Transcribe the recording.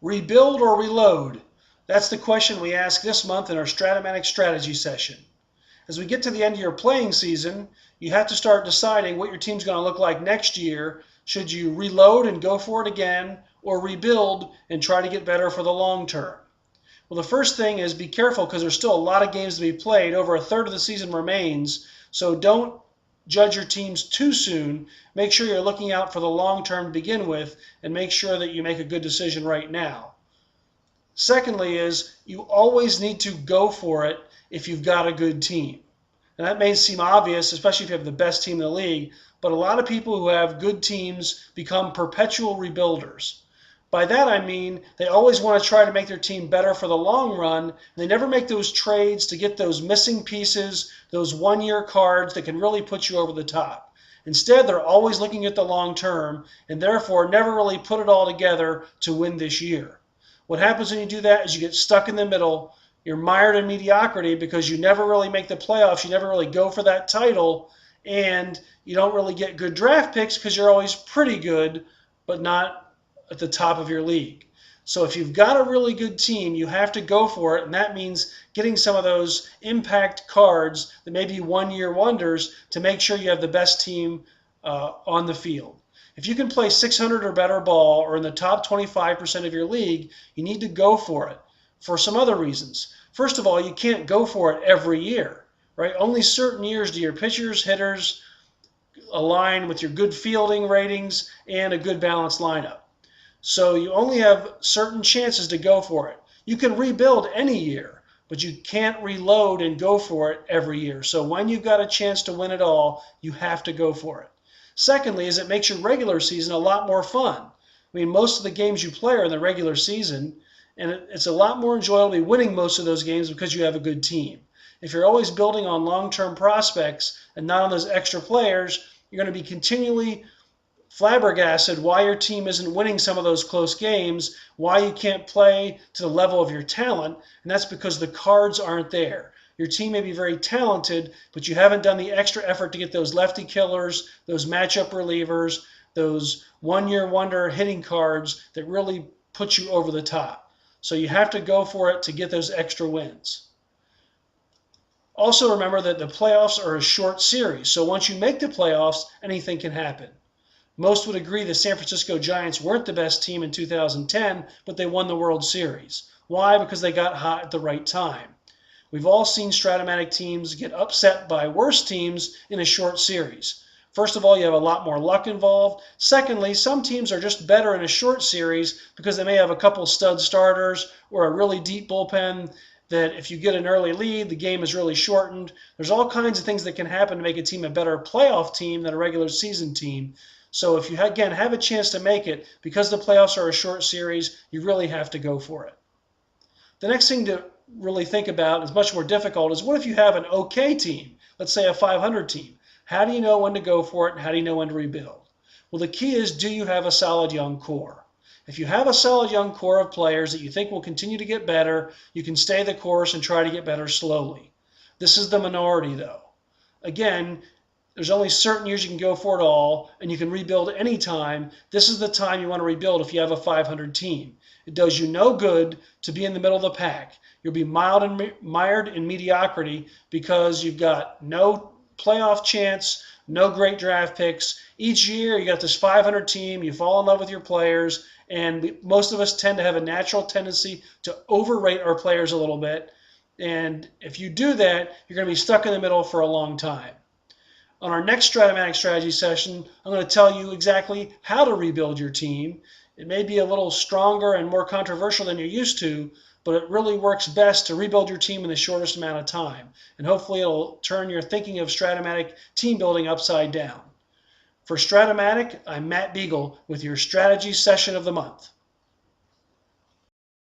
Rebuild or reload? That's the question we ask this month in our Stratomatic strategy session. As we get to the end of your playing season, you have to start deciding what your team's going to look like next year. Should you reload and go for it again, or rebuild and try to get better for the long term? Well, the first thing is be careful because there's still a lot of games to be played. Over a third of the season remains, so don't judge your teams too soon. Make sure you're looking out for the long term to begin with, and make sure that you make a good decision right now. Secondly is you always need to go for it if you've got a good team. And that may seem obvious, especially if you have the best team in the league, but a lot of people who have good teams become perpetual rebuilders. By that I mean they always want to try to make their team better for the long run. They never make those trades to get those missing pieces, those one-year cards that can really put you over the top. Instead, they're always looking at the long term and therefore never really put it all together to win this year. What happens when you do that is you get stuck in the middle. You're mired in mediocrity because you never really make the playoffs. You never really go for that title, and you don't really get good draft picks because you're always pretty good, but not at the top of your league. So if you've got a really good team, you have to go for it, and that means getting some of those impact cards that may be one-year wonders to make sure you have the best team on the field. If you can play 600 or better ball or in the top 25% of your league, you need to go for it for some other reasons. First of all, you can't go for it every year, right? Only certain years do your pitchers, hitters align with your good fielding ratings and a good balanced lineup. So you only have certain chances to go for it. You can rebuild any year, but you can't reload and go for it every year. So when you've got a chance to win it all, you have to go for it. Secondly, is it makes your regular season a lot more fun. I mean, most of the games you play are in the regular season, and it's a lot more enjoyable to be winning most of those games because you have a good team. If you're always building on long-term prospects and not on those extra players, you're going to be continually flabbergasted why your team isn't winning some of those close games, why you can't play to the level of your talent, and that's because the cards aren't there. Your team may be very talented, but you haven't done the extra effort to get those lefty killers, those matchup relievers, those one-year wonder hitting cards that really put you over the top. So you have to go for it to get those extra wins. Also remember that the playoffs are a short series, so once you make the playoffs, anything can happen. Most would agree the San Francisco Giants weren't the best team in 2010, but they won the World Series. Why? Because they got hot at the right time. We've all seen Stratomatic teams get upset by worse teams in a short series. First of all, you have a lot more luck involved. Secondly, some teams are just better in a short series because they may have a couple stud starters or a really deep bullpen that if you get an early lead, the game is really shortened. There's all kinds of things that can happen to make a team a better playoff team than a regular season team. So if you, again, have a chance to make it, because the playoffs are a short series, you really have to go for it. The next thing to really think about is much more difficult is what if you have an okay team, let's say a 500 team? How do you know when to go for it and how do you know when to rebuild? Well, the key is, do you have a solid young core? If you have a solid young core of players that you think will continue to get better, you can stay the course and try to get better slowly. This is the minority, though. Again, there's only certain years you can go for it all, and you can rebuild any time. This is the time you want to rebuild if you have a 500 team. It does you no good to be in the middle of the pack. You'll be mired in mediocrity because you've got no playoff chance, no great draft picks. Each year you got this 500 team, you fall in love with your players, and most of us tend to have a natural tendency to overrate our players a little bit. And if you do that, you're going to be stuck in the middle for a long time. On our next Stratomatic strategy session, I'm going to tell you exactly how to rebuild your team. It may be a little stronger and more controversial than you're used to, but it really works best to rebuild your team in the shortest amount of time. And hopefully it'll turn your thinking of Stratomatic team building upside down. For Stratomatic, I'm Matt Beagle with your strategy session of the month.